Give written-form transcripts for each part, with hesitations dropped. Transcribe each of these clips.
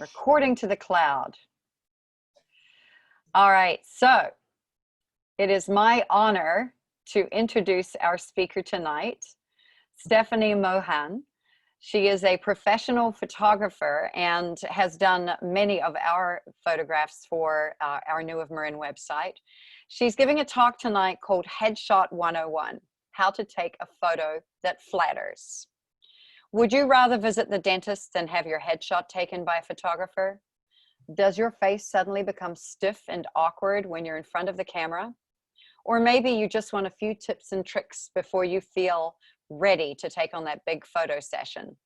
Recording to the cloud. All right, so it is my honor to introduce our speaker tonight, Stephanie Mohan. She is a professional photographer and has done many of our photographs for our NEWofMarin website. She's giving a talk tonight called Headshot 101, How to Take a Photo That Flatters. Would you rather visit the dentist than have your headshot taken by a photographer? Does your face suddenly become stiff and awkward when you're in front of the camera? Or maybe you just want a few tips and tricks before you feel ready to take on that big photo session.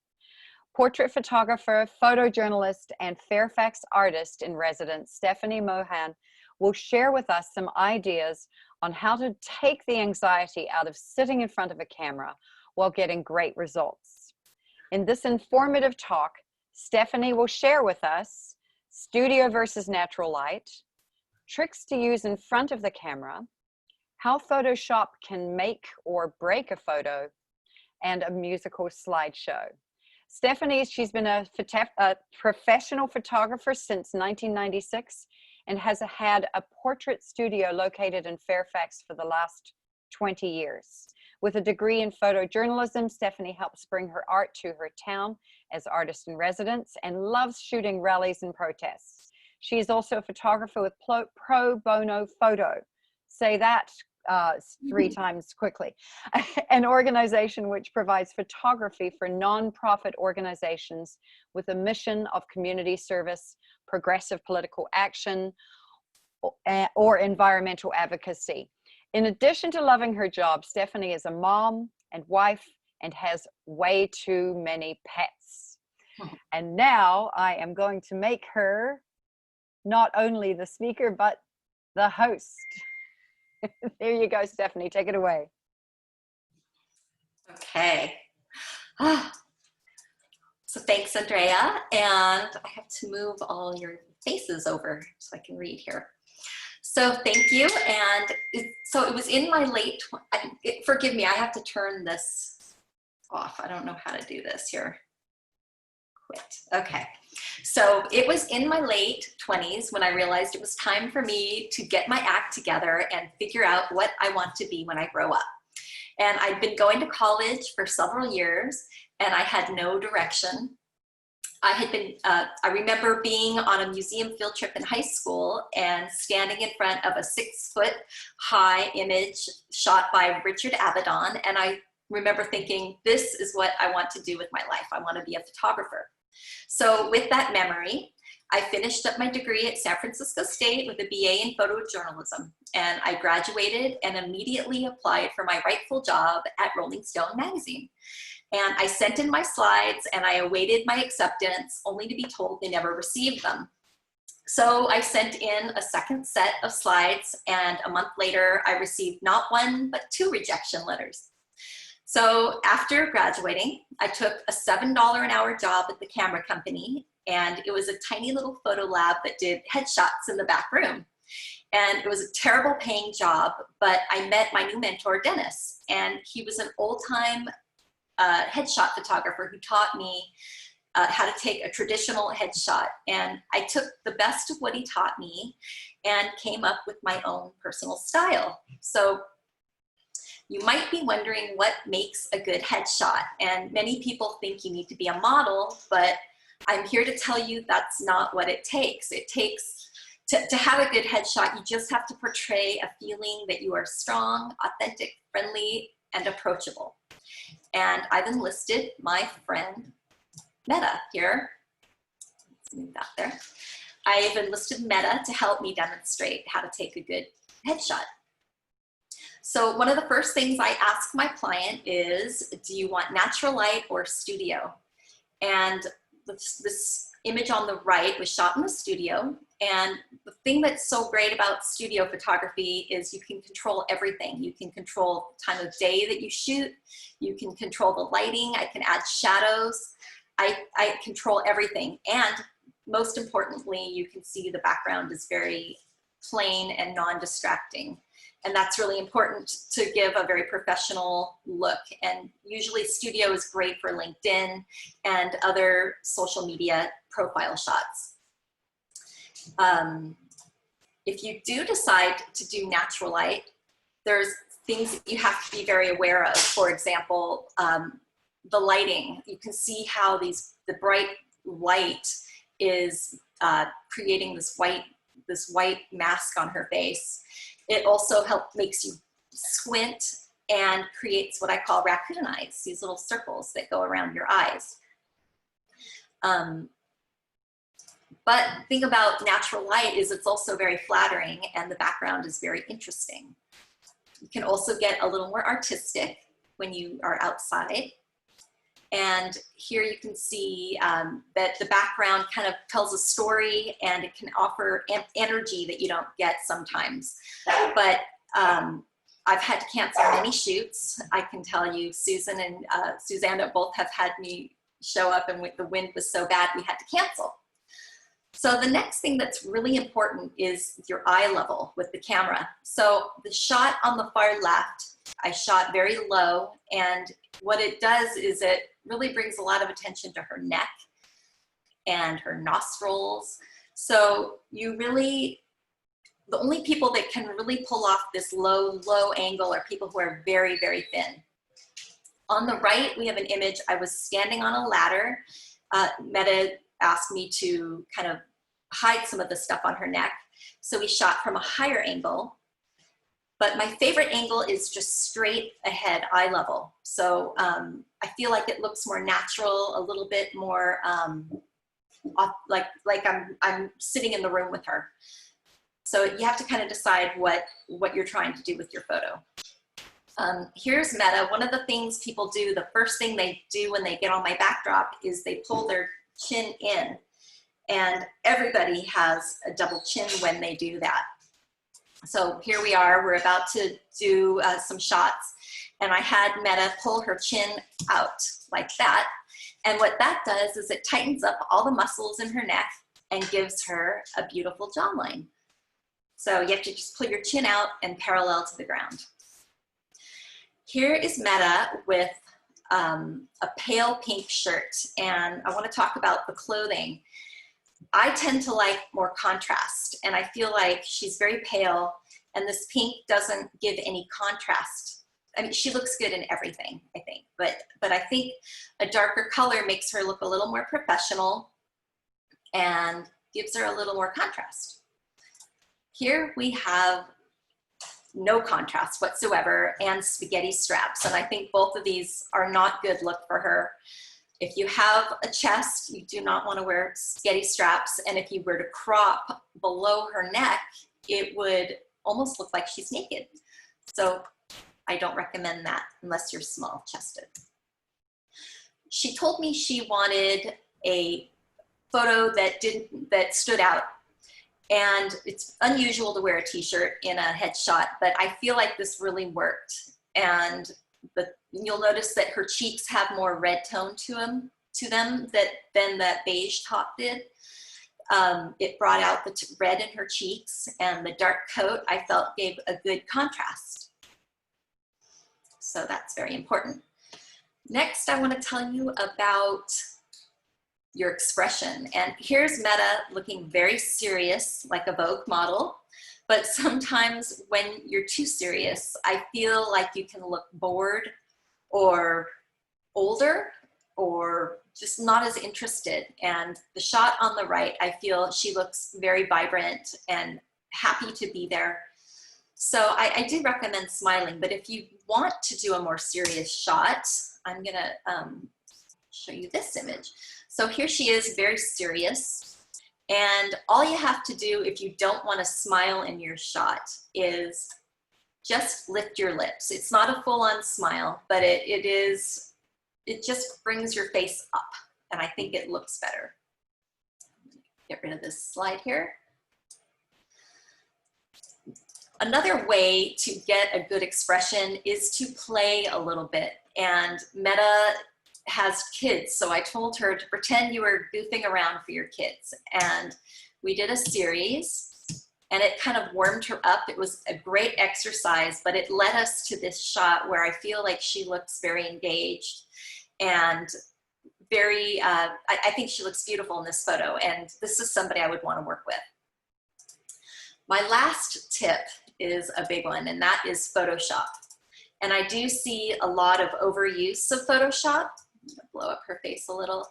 Portrait photographer, photojournalist, and Fairfax artist in residence, Stephanie Mohan, will share with us some ideas on how to take the anxiety out of sitting in front of a camera while getting great results. In this informative talk, Stephanie will share with us studio versus natural light, tricks to use in front of the camera, how Photoshop can make or break a photo, and a musical slideshow. Stephanie, she's been a professional photographer since 1996 and has had a portrait studio located in Fairfax for the last 20 years. With a degree in photojournalism, Stephanie helps bring her art to her town as artist in residence and loves shooting rallies and protests. She is also a photographer with Pro Bono Photo. Say that 3 times quickly. An organization which provides photography for nonprofit organizations with a mission of community service, progressive political action, or environmental advocacy. In addition to loving her job, Stephanie is a mom and wife and has way too many pets. And now I am going to make her not only the speaker, but the host. There you go, Stephanie, take it away. Okay. So thanks, Andrea. And I have to move all your faces over so I can read here. So thank you. And so it was in my late, forgive me, I have to turn this off. I don't know how to do this here. Quit. Okay. So it was in my late 20s when I realized it was time for me to get my act together and figure out what I want to be when I grow up. And I'd been going to college for several years and I had no direction. I remember being on a museum field trip in high school and standing in front of a 6-foot-high image shot by Richard Avedon. And I remember thinking, this is what I want to do with my life. I want to be a photographer. So with that memory, I finished up my degree at San Francisco State with a BA in photojournalism. And I graduated and immediately applied for my rightful job at Rolling Stone magazine. And I sent in my slides and I awaited my acceptance only to be told they never received them. So I sent in a second set of slides and a month later I received not 1, but 2 rejection letters. So after graduating, I took a $7 an hour job at the camera company and it was a tiny little photo lab that did headshots in the back room. And it was a terrible paying job, but I met my new mentor, Dennis, and he was an old-time headshot photographer who taught me how to take a traditional headshot. And I took the best of what he taught me and came up with my own personal style. So you might be wondering what makes a good headshot. And many people think you need to be a model, but I'm here to tell you that's not what it takes. It takes, to have a good headshot, you just have to portray a feeling that you are strong, authentic, friendly, and approachable. And I've enlisted my friend Meta here. Let's move that there. I've enlisted Meta to help me demonstrate how to take a good headshot. So one of the first things I ask my client is, do you want natural light or studio? And this image on the right was shot in the studio. And the thing that's so great about studio photography is you can control everything. You can control the time of day that you shoot. You can control the lighting. I can add shadows. I control everything. And most importantly, you can see the background is very plain and non-distracting. And that's really important to give a very professional look. And usually studio is great for LinkedIn and other social media profile shots. If you do decide to do natural light, there's things that you have to be very aware of. For example, the lighting. You can see how the bright light is creating this white mask on her face. It also makes you squint and creates what I call raccoon eyes, these little circles that go around your eyes. But the thing about natural light is it's also very flattering and the background is very interesting. You can also get a little more artistic when you are outside. And here you can see that the background kind of tells a story and it can offer energy that you don't get sometimes. But I've had to cancel many shoots. I can tell you, Susan and Susanna both have had me show up, and the wind was so bad we had to cancel. So the next thing that's really important is your eye level with the camera. So the shot on the far left, I shot very low, and what it does is it really brings a lot of attention to her neck and her nostrils. So you really, the only people that can really pull off this low angle are people who are very, very thin. On the right, we have an image. I was standing on a ladder. Meta asked me to kind of hide some of the stuff on her neck. So we shot from a higher angle. But my favorite angle is just straight ahead, eye level. So I feel like it looks more natural, a little bit more like I'm sitting in the room with her. So you have to kind of decide what you're trying to do with your photo. Here's Meta. One of the things people do, the first thing they do when they get on my backdrop is they pull their chin in. And everybody has a double chin when they do that. So here we are, we're about to do some shots, and I had Meta pull her chin out like that. And what that does is it tightens up all the muscles in her neck and gives her a beautiful jawline. So you have to just pull your chin out and parallel to the ground. Here is Meta with a pale pink shirt, and I want to talk about the clothing. I tend to like more contrast, and I feel like she's very pale, and this pink doesn't give any contrast. I mean, she looks good in everything, I think, but I think a darker color makes her look a little more professional and gives her a little more contrast. Here we have no contrast whatsoever and spaghetti straps, and I think both of these are not good look for her. If you have a chest, you do not want to wear spaghetti straps, and if you were to crop below her neck, it would almost look like she's naked. So I don't recommend that unless you're small chested. She told me she wanted a photo that stood out, and it's unusual to wear a t-shirt in a headshot, but I feel like this really worked. And you'll notice that her cheeks have more red tone to them than that beige top did. It brought out the red in her cheeks, and the dark coat I felt gave a good contrast. So that's very important. Next, I want to tell you about your expression. And here's Meta looking very serious, like a Vogue model. But sometimes when you're too serious, I feel like you can look bored or older or just not as interested. And the shot on the right, I feel she looks very vibrant and happy to be there. So I do recommend smiling, but if you want to do a more serious shot, I'm gonna show you this image. So here she is, very serious. And all you have to do if you don't want to smile in your shot is just lift your lips. It's not a full-on smile, but it just brings your face up, and I think it looks better. Get rid of this slide here. Another way to get a good expression is to play a little bit, and Meta has kids, so I told her to pretend you were goofing around for your kids, and we did a series, and it kind of warmed her up. It was a great exercise, but it led us to this shot where I feel like she looks very engaged and very, I think she looks beautiful in this photo, and this is somebody I would want to work with. My last tip is a big one, and that is Photoshop. And I do see a lot of overuse of Photoshop. I'm gonna blow up her face a little.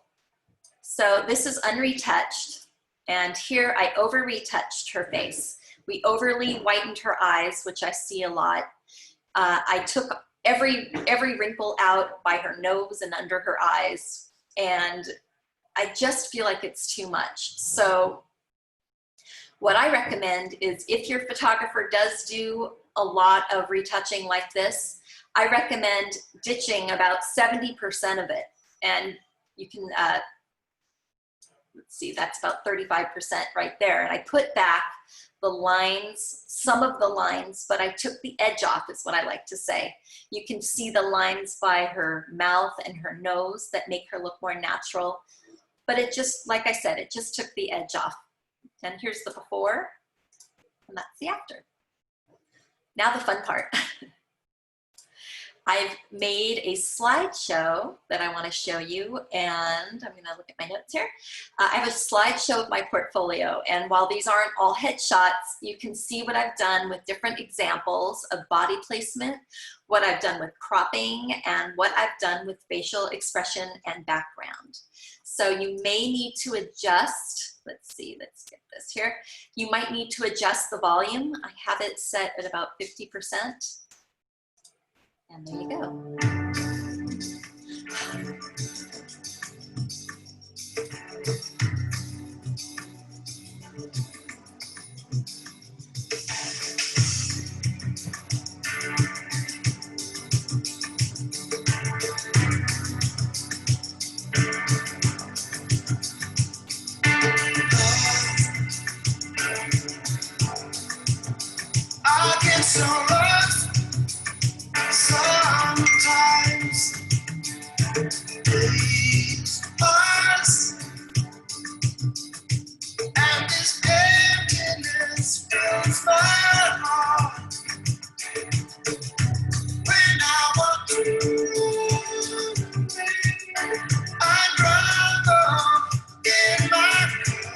So this is unretouched, and here I over-retouched her face. We overly whitened her eyes, which I see a lot. I took every wrinkle out by her nose and under her eyes, and I just feel like it's too much. So what I recommend is, if your photographer does do a lot of retouching like this, I recommend ditching about 70% of it. And you can, let's see, that's about 35% right there. And I put back the lines, some of the lines, but I took the edge off, is what I like to say. You can see the lines by her mouth and her nose that make her look more natural. But it just, like I said, it just took the edge off. And here's the before, and that's the after. Now the fun part. I've made a slideshow that I want to show you, and I'm going to look at my notes here. I have a slideshow of my portfolio, and while these aren't all headshots, you can see what I've done with different examples of body placement, what I've done with cropping, and what I've done with facial expression and background. So you may need to adjust, let's see, let's get this here. You might need to adjust the volume. I have it set at about 50%. And there you go. I get so lost sometimes. Days pass, and this emptiness fills my heart. When I want to, I'd rather in my car.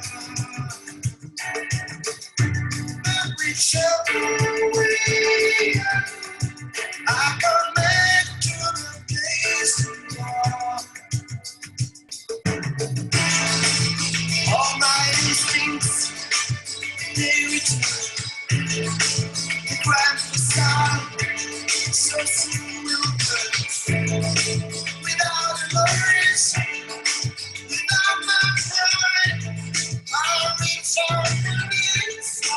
Whichever way I connect to the place tomorrow. All my instincts, they return. The grand facade, so soon will burn. Without worries, without my pride, I'll reach out and inside.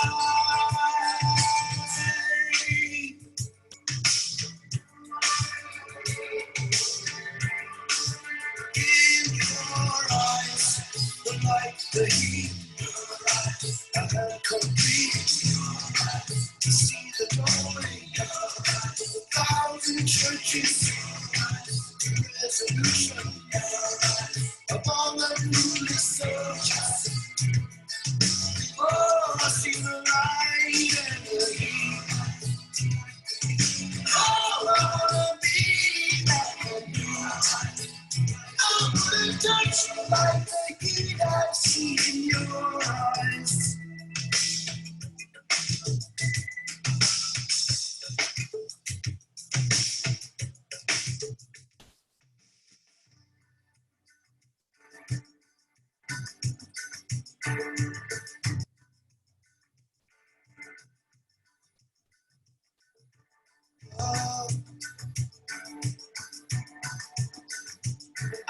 In your eyes, the light, the heat, and the complete. To see the doorway, a thousand churches, resolution upon the newly surges. Oh, I see the light and the heat. Oh, I wanna be like you. I wanna touch you like the heat I see in your eyes.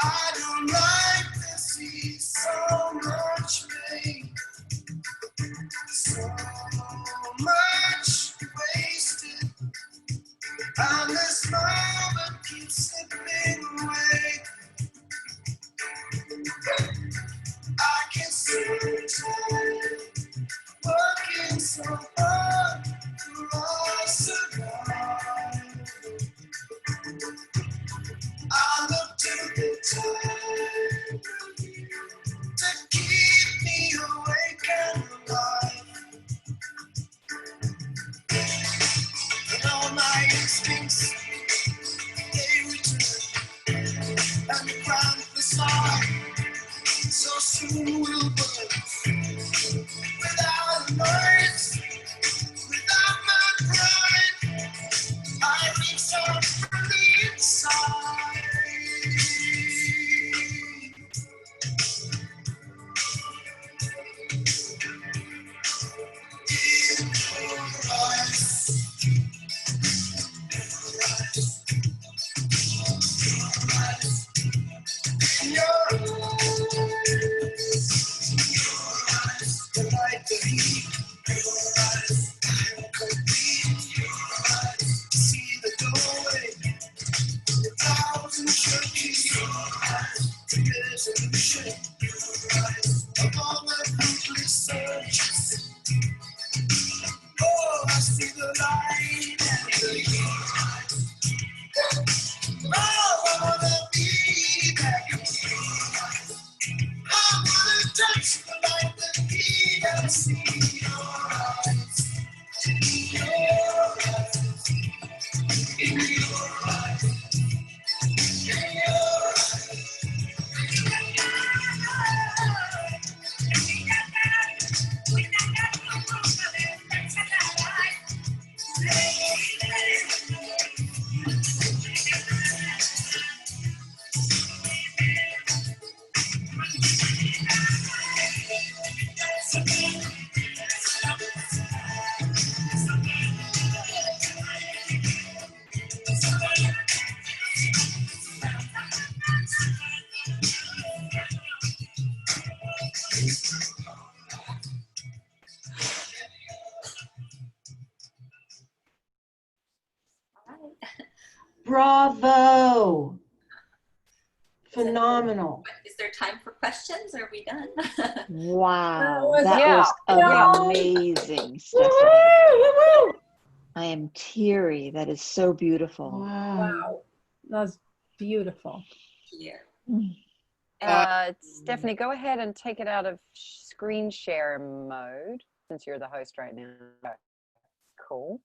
I don't like to see so much pain, so much wasted, and this moment keeps slipping away. I can see time working so hard for us to survive. I look to the time to keep me awake and alive. researches. Oh, I see the light and the heat. Oh, I wanna be back home. I wanna touch the light, the heat, and see your eyes. In your eyes. In your eyes. In your Bravo. Phenomenal. Is there time for questions? Or are we done? Wow, was that yeah, was yeah. amazing, Stephanie. Woo, woo, I am teary. That is so woo. beautiful. Wow. Wow, that's beautiful. Here. Stephanie, go ahead and take it out of screen share mode since you're the host right now. Cool.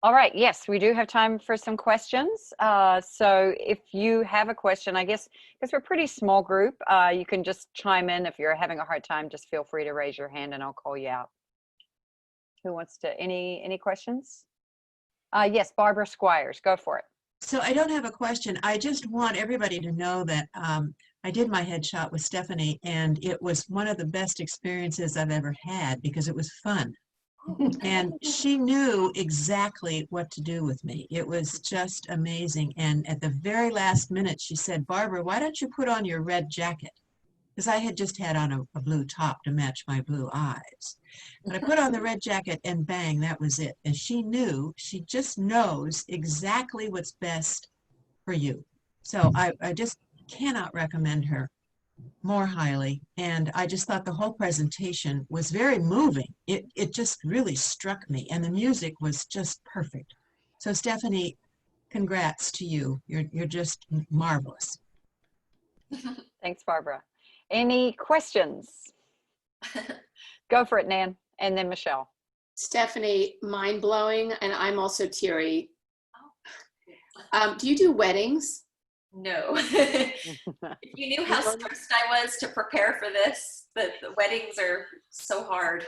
All right. Yes, we do have time for some questions. So if you have a question, I guess because we're a pretty small group, you can just chime in. If you're having a hard time, just feel free to raise your hand and I'll call you out. Who wants to, any questions? Yes, Barbara Squires, go for it. So I don't have a question. I just want everybody to know that I did my headshot with Stephanie, and it was one of the best experiences I've ever had because it was fun. And she knew exactly what to do with me. It was just amazing. And at the very last minute, she said, Barbara, why don't you put on your red jacket? Because I had just had on a blue top to match my blue eyes. But I put on the red jacket and bang, that was it. And she knew, she just knows exactly what's best for you. So I just cannot recommend her more highly. And I just thought the whole presentation was very moving. It just really struck me. And the music was just perfect. So Stephanie, congrats to you. You're just marvelous. Thanks, Barbara. Any questions? Go for it, Nan, and then Michelle. Stephanie, mind blowing, and I'm also teary. Do you do weddings? No. If you knew how stressed I was to prepare for this, the weddings are so hard.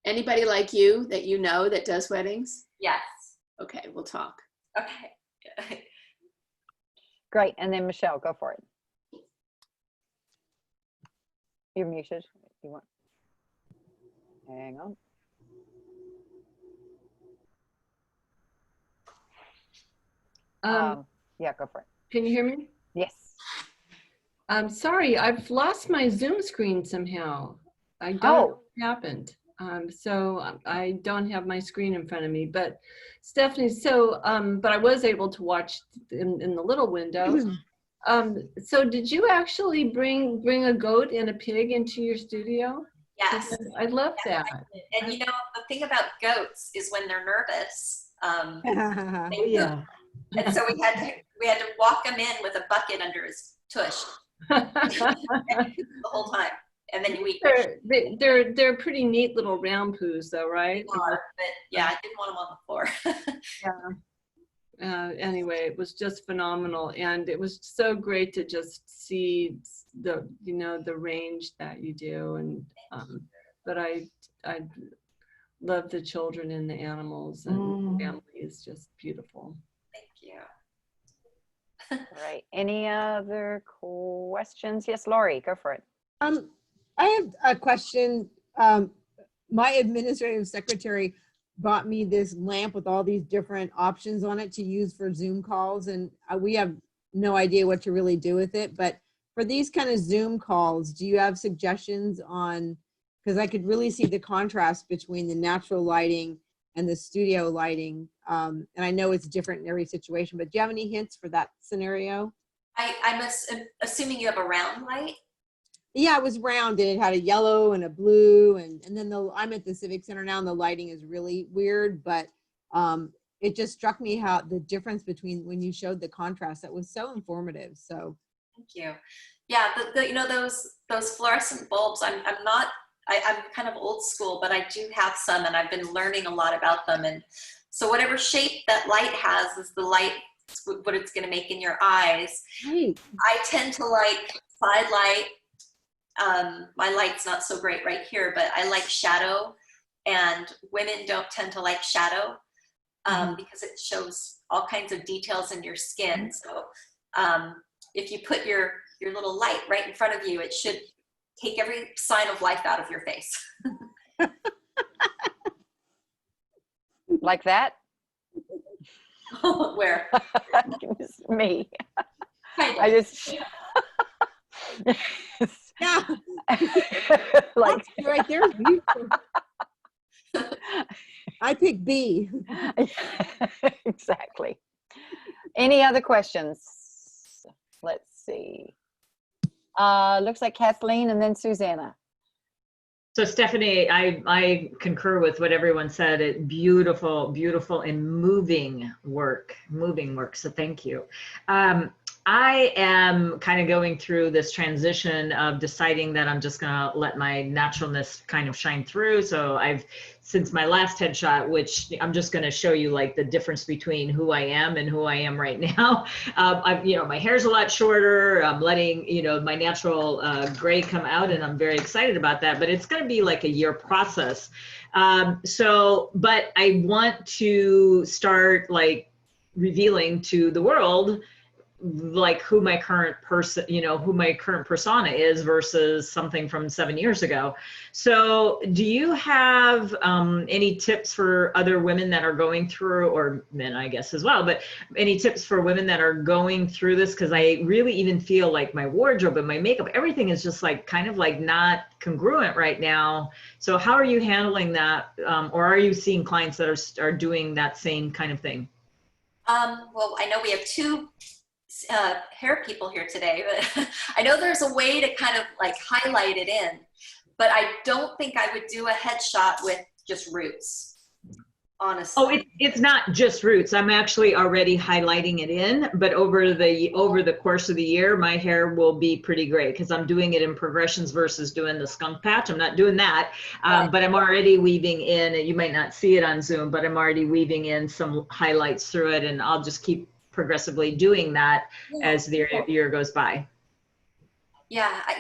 Anybody like you that you know that does weddings? Yes. Okay, we'll talk. Okay. Great, and then Michelle, go for it. You're muted. You want? Hang on. Yeah, go for it. Can you hear me? Yes. I'm sorry, I've lost my Zoom screen somehow. I don't know what happened. So I don't have my screen in front of me, but Stephanie, so, but I was able to watch in the little window. So did you actually bring a goat and a pig into your studio? Yes. I love that. And you know, the thing about goats is when they're nervous, they Yeah. and so we had to walk him in with a bucket under his tush the whole time, and then we. They're pretty neat little round poos, though, right? But yeah, I didn't want them on the floor. Yeah. Anyway, it was just phenomenal, and it was so great to just see the the range that you do, and but I love the children and the animals, and the family is just beautiful. Thank you. All right. Any other questions? Yes, Lori, go for it. I have a question. My administrative secretary bought me this lamp with all these different options on it to use for Zoom calls, and we have no idea what to really do with it. But for these kind of Zoom calls, do you have suggestions on, because I could really see the contrast between the natural lighting and the studio lighting. And I know it's different in every situation, but do you have any hints for that scenario? I'm assuming you have a round light? Yeah, it was rounded. It had a yellow and a blue, and then I'm at the Civic Center now, and the lighting is really weird, but it just struck me how the difference between when you showed the contrast, that was so informative. So Thank you. Yeah, you know, those fluorescent bulbs, I'm kind of old school, but I do have some, and I've been learning a lot about them. And so whatever shape that light has is the light, what it's going to make in your eyes. right. I tend to like side light. My light's not so great right here, but I like shadow, and women don't tend to like shadow because it shows all kinds of details in your skin. So if you put your little light right in front of you, it should take every sign of life out of your face. Like that? Where? It's me. Kind of. I just Yeah, like right there is beautiful. I pick B. exactly. Any other questions? Let's see. Looks like Kathleen and then Susanna. So Stephanie, I concur with what everyone said. Beautiful, beautiful and moving work. So thank you. I am kind of going through this transition of deciding that I'm just gonna let my naturalness kind of shine through. So since my last headshot, which I'm just gonna show you like the difference between who I am and who I am right now. My hair's a lot shorter. I'm letting, my natural gray come out, and I'm very excited about that, but it's gonna be like a year process. But I want to start like revealing to the world like who my current persona is versus something from 7 years ago. So do you have any tips for other women that are going through, or men I guess as well, but any tips for women that are going through this? Because I really even feel like my wardrobe and my makeup, everything is just like kind of like not congruent right now. So how are you handling that? Or are you seeing clients that are doing that same kind of thing? Well, I know we have two hair people here today, but I know there's a way to kind of like highlight it in, but I don't think I would do a headshot with just roots, honestly. Oh, it's not just roots. I'm actually already highlighting it in, but over the course of the year, my hair will be pretty gray because I'm doing it in progressions versus doing the skunk patch. I'm not doing that, but I'm already weaving in, and you might not see it on Zoom, but I'm already weaving in some highlights through it, and I'll just keep progressively doing that as the year goes by. Yeah, I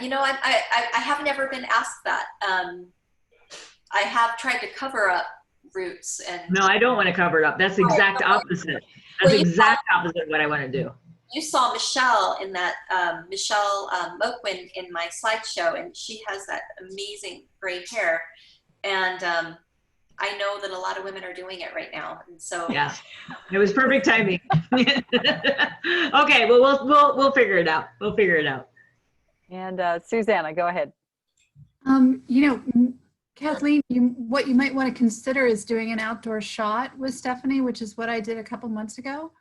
have never been asked that. I have tried to cover up roots, and no, I don't want to cover it up. That's exact opposite. That's exact opposite of what I want to do. You saw Michelle in that Michelle Moquin in my slideshow, and she has that amazing gray hair, and I know that a lot of women are doing it right now, and so yeah, it was perfect timing. Okay, well we'll figure it out. We'll figure it out. And Susanna, go ahead. Kathleen, what you might want to consider is doing an outdoor shot with Stephanie, which is what I did a couple months ago.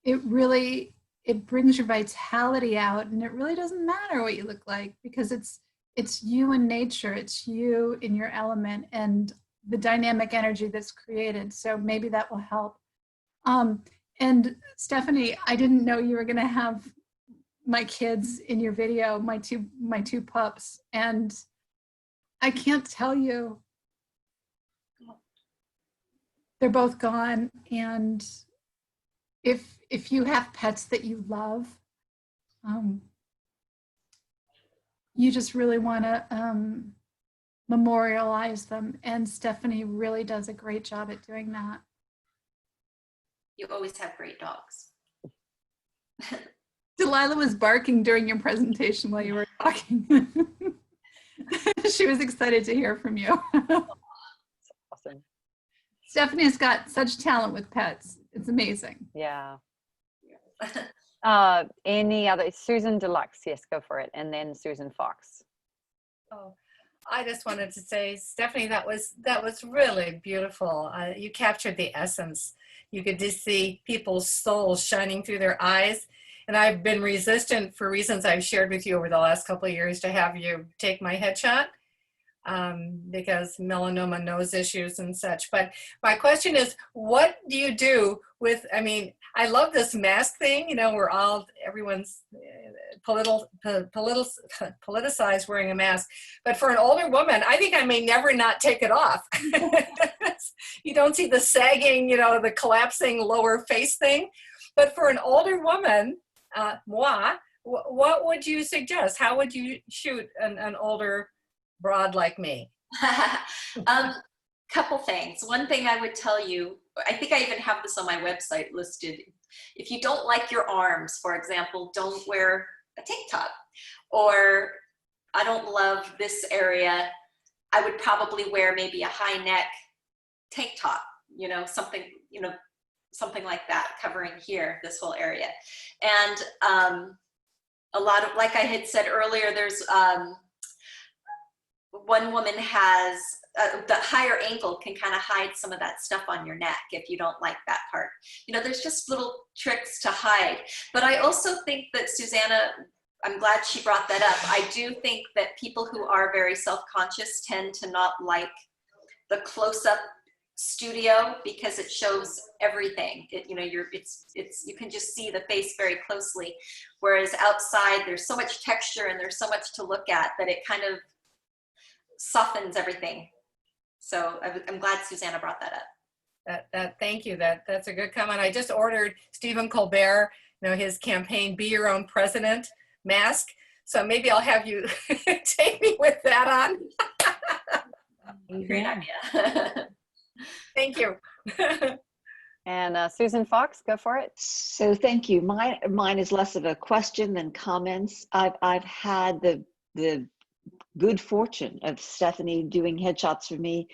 It brings your vitality out, and it really doesn't matter what you look like, because it's you in nature, it's you in your element, and the dynamic energy that's created. So maybe that will help. And Stephanie, I didn't know you were going to have my kids in your video, my two pups, and I can't tell you, they're both gone. And if you have pets that you love, you just really want to memorialize them. And Stephanie really does a great job at doing that. you always have great dogs. Delilah was barking during your presentation while you were talking. She was excited to hear from you. Awesome. Stephanie's got such talent with pets. It's amazing. Yeah. Any other? Susan Deluxe, yes, go for it. And then Susan Fox. Oh, I just wanted to say, Stephanie, that was really beautiful. You captured the essence. You could just see people's souls shining through their eyes. And I've been resistant for reasons I've shared with you over the last couple of years to have you take my headshot because melanoma nose issues and such. But my question is, what do you do with, I mean, I love this mask thing, you know, everyone's politicized wearing a mask. But for an older woman, I think I may never not take it off. You don't see the sagging, you know, the collapsing lower face thing. But for an older woman, moi, what would you suggest? How would you shoot an older broad like me? Couple things. One thing I would tell you, I think I even have this on my website listed. If you don't like your arms, for example, don't wear a tank top. Or I don't love this area, I would probably wear maybe a high neck tank top, you know, something like that, covering here, this whole area. And a lot of, like I had said earlier, there's one woman has the higher ankle can kind of hide some of that stuff on your neck if you don't like that part. You know, there's just little tricks to hide. But I also think that Susanna, I'm glad she brought that up. I do think that people who are very self-conscious tend to not like the close-up studio because it shows everything. You know, you can just see the face very closely. Whereas outside, there's so much texture and there's so much to look at that it kind of softens everything. So I'm glad Susanna brought that up. Thank you. That's a good comment. I just ordered Stephen Colbert, you know, his campaign "Be Your Own President" mask. So maybe I'll have you take me with that on. Great idea. Thank you. And Susan Fox, go for it. So thank you. Mine is less of a question than comments. I've had the good fortune of Stephanie doing headshots for me.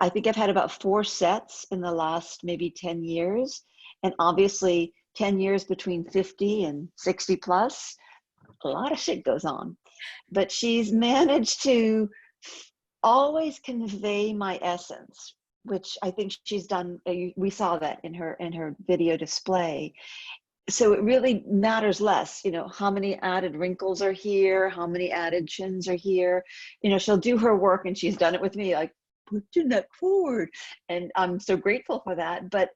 I think I've had about 4 sets in the last maybe 10 years. And obviously 10 years between 50 and 60 plus, a lot of shit goes on. But she's managed to always convey my essence, which I think she's done. We saw that in her video display. So it really matters less, you know, how many added wrinkles are here, how many added chins are here. You know, she'll do her work, and she's done it with me, like, put your neck forward. And I'm so grateful for that. But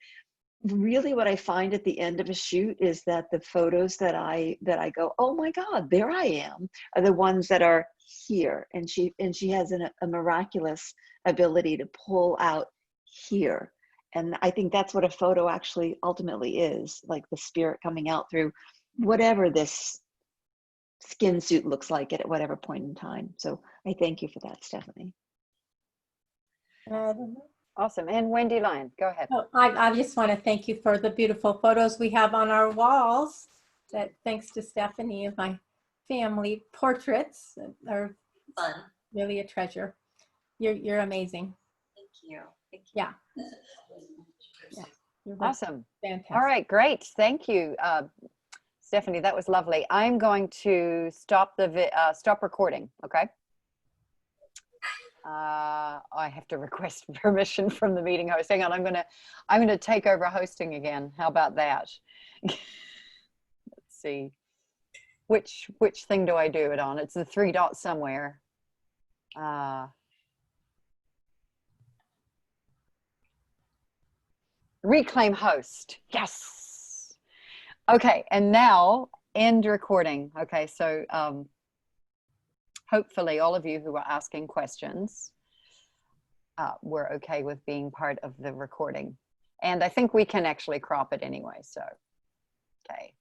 really what I find at the end of a shoot is that the photos that I go, oh my God, there I am, are the ones that are here. And she has a miraculous ability to pull out here. And I think that's what a photo actually ultimately is, like the spirit coming out through whatever this skin suit looks like at whatever point in time. So I thank you for that, Stephanie. Awesome. And Wendy Lyon, go ahead. Oh, I just want to thank you for the beautiful photos we have on our walls. That thanks to Stephanie, of my family portraits are fun. Really a treasure. You're amazing. Thank you. Thank you. Yeah. Yeah. Awesome. Fantastic. All right, great. Thank you, Stephanie. That was lovely. I'm going to stop stop recording. Okay. I have to request permission from the meeting host. Hang on, I'm gonna take over hosting again. How about that? Let's see. Which thing do I do it on? It's the 3 dots somewhere. Reclaim host. Yes. Okay, and now end recording. Okay, so hopefully all of you who are asking questions were okay with being part of the recording. And I think we can actually crop it anyway, so, okay.